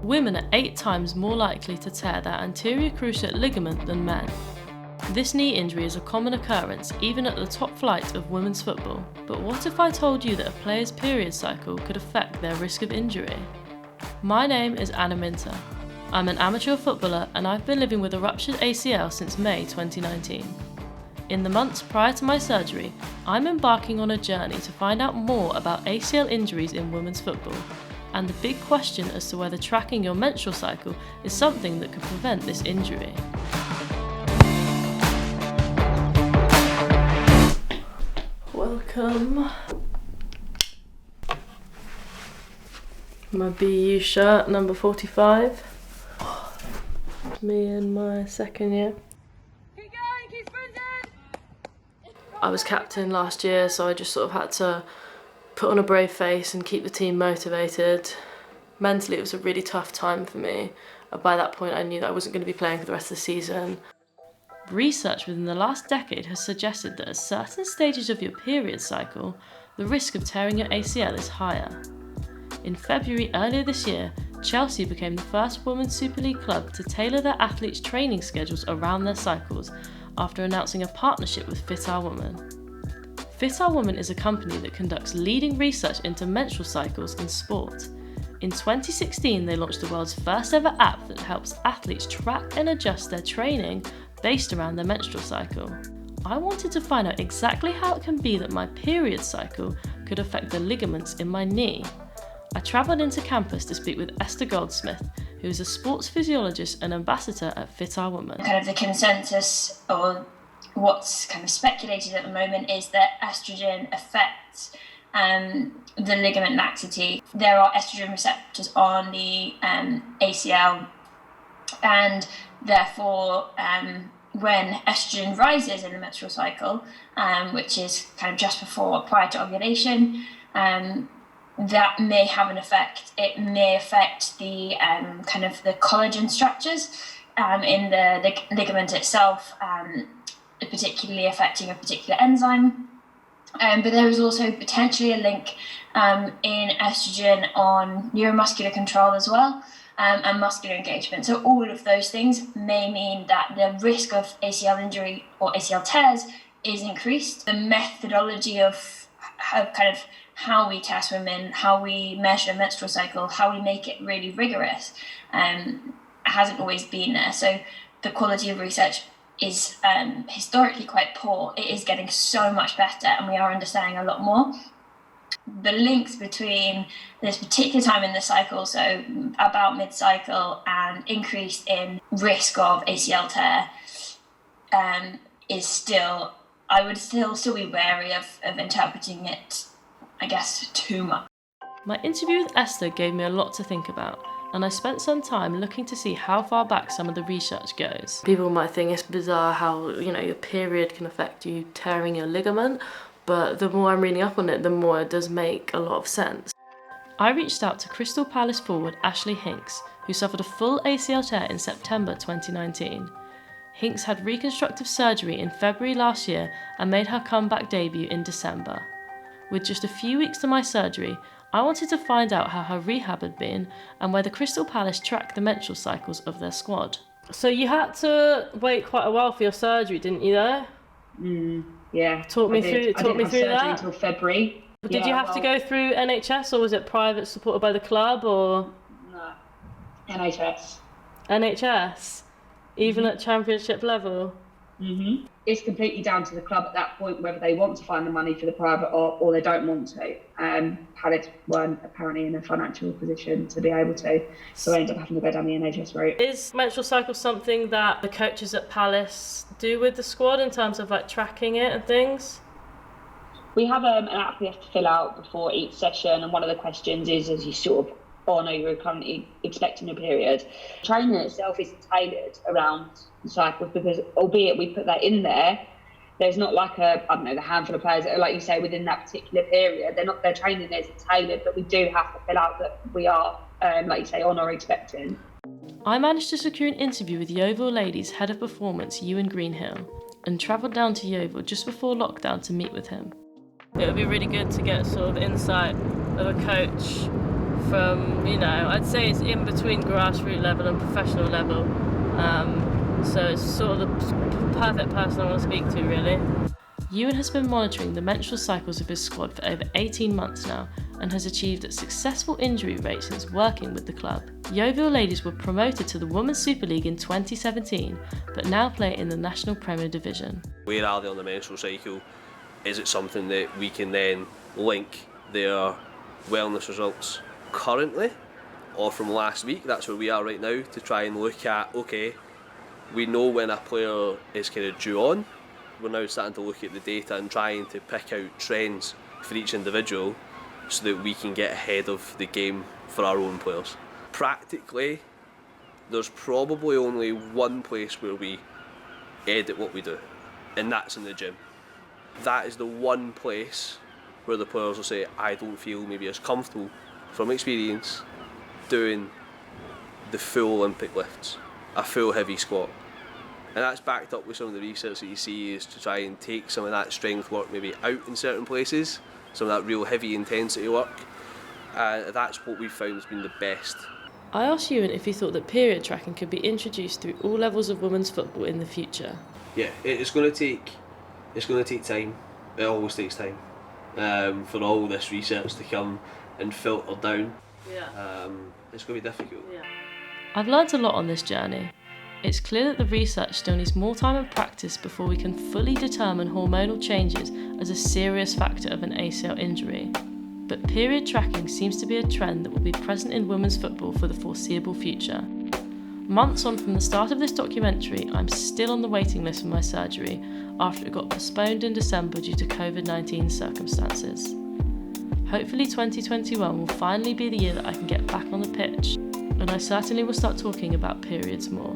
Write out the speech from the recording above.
Women are 8 times more likely to tear their anterior cruciate ligament than men. This knee injury is a common occurrence even at the top flight of women's football. But what if I told you that a player's period cycle could affect their risk of injury? My name is Anna Minter. I'm an amateur footballer and I've been living with a ruptured ACL since May 2019. In the months prior to my surgery, I'm embarking on a journey to find out more about ACL injuries in women's football and the big question as to whether tracking your menstrual cycle is something that could prevent this injury. Welcome. My BU shirt, number 45. Me in my second year. Keep going, keep sprinting! I was captain last year, so I just sort of had to put on a brave face and keep the team motivated. Mentally, it was a really tough time for me. By that point, I knew that I wasn't going to be playing for the rest of the season. Research within the last decade has suggested that at certain stages of your period cycle, the risk of tearing your ACL is higher. In February earlier this year, Chelsea became the first Women's Super League club to tailor their athletes' training schedules around their cycles after announcing a partnership with Fit Our Woman. Fit Our Woman is a company that conducts leading research into menstrual cycles in sport. In 2016, they launched the world's first ever app that helps athletes track and adjust their training based around their menstrual cycle. I wanted to find out exactly how it can be that my period cycle could affect the ligaments in my knee. I travelled into campus to speak with Esther Goldsmith, who is a sports physiologist and ambassador at Fit Our Woman. Kind of the consensus, or what's kind of speculated at the moment, is that estrogen affects the ligament laxity. There are estrogen receptors on the ACL, and therefore when estrogen rises in the menstrual cycle, which is kind of just prior to ovulation, that may have an effect. It may affect the kind of the collagen structures in the ligament itself, particularly affecting a particular enzyme. But there is also potentially a link in estrogen on neuromuscular control as well, and muscular engagement. So all of those things may mean that the risk of ACL injury or ACL tears is increased. The methodology of how we test women, how we measure menstrual cycle, how we make it really rigorous, hasn't always been there. So the quality of research is historically quite poor. It is getting so much better and we are understanding a lot more. The links between this particular time in the cycle, so about mid-cycle, and increase in risk of ACL tear is still, I would still be wary of interpreting it, I guess, too much. My interview with Esther gave me a lot to think about, and I spent some time looking to see how far back some of the research goes. People might think it's bizarre how, your period can affect you tearing your ligament, but the more I'm reading up on it, the more it does make a lot of sense. I reached out to Crystal Palace forward Ashley Hinks, who suffered a full ACL tear in September 2019. Hinks had reconstructive surgery in February last year and made her comeback debut in December. With just a few weeks to my surgery, I wanted to find out how her rehab had been and whether Crystal Palace tracked the menstrual cycles of their squad. So you had to wait quite a while for your surgery, didn't you though? Yeah. Talk me through that. I didn't have surgery until February. But did you have to go through NHS or was it private, supported by the club, or? No. NHS. NHS? Even at championship level? It's completely down to the club at that point whether they want to find the money for the private or they don't want to. Palace weren't apparently in a financial position to be able to, so I ended up having to go down the NHS route. Is menstrual cycle something that the coaches at Palace do with the squad in terms of tracking it and things? We have an app we have to fill out before each session, and one of the questions is, as you sort of know you're currently expecting a period. Training itself is tailored around the cycles because, albeit we put that in there, there's not the handful of players that are, like you say, within that particular period. Their training is tailored, but we do have to fill out that we are, like you say, on or expecting. I managed to secure an interview with Yeovil Ladies Head of Performance, Ewan Greenhill, and travelled down to Yeovil just before lockdown to meet with him. It would be really good to get sort of insight of a coach from, I'd say it's in between grassroots level and professional level. So it's sort of the perfect person I want to speak to, really. Ewan has been monitoring the menstrual cycles of his squad for over 18 months now and has achieved a successful injury rate since working with the club. Yeovil ladies were promoted to the Women's Super League in 2017, but now play in the National Premier Division. Where are they on the menstrual cycle? Is it something that we can then link their wellness results currently or from last week? That's where we are right now, to try and look at, okay, we know when a player is kind of due on. We're now starting to look at the data and trying to pick out trends for each individual so that we can get ahead of the game for our own players. Practically, there's probably only one place where we edit what we do, and that's in the gym. That is the one place where the players will say, I don't feel maybe as comfortable from experience doing the full Olympic lifts, a full heavy squat. And that's backed up with some of the research that you see, is to try and take some of that strength work maybe out in certain places, some of that real heavy intensity work. That's what we've found has been the best. I asked Ewan if he thought that period tracking could be introduced through all levels of women's football in the future. Yeah, it's going to take time. It always takes time for all this research to come and filter down. Yeah. It's going to be difficult. Yeah. I've learnt a lot on this journey. It's clear that the research still needs more time and practice before we can fully determine hormonal changes as a serious factor of an ACL injury. But period tracking seems to be a trend that will be present in women's football for the foreseeable future. Months on from the start of this documentary, I'm still on the waiting list for my surgery after it got postponed in December due to COVID-19 circumstances. Hopefully 2021 will finally be the year that I can get back on the pitch, and I certainly will start talking about periods more.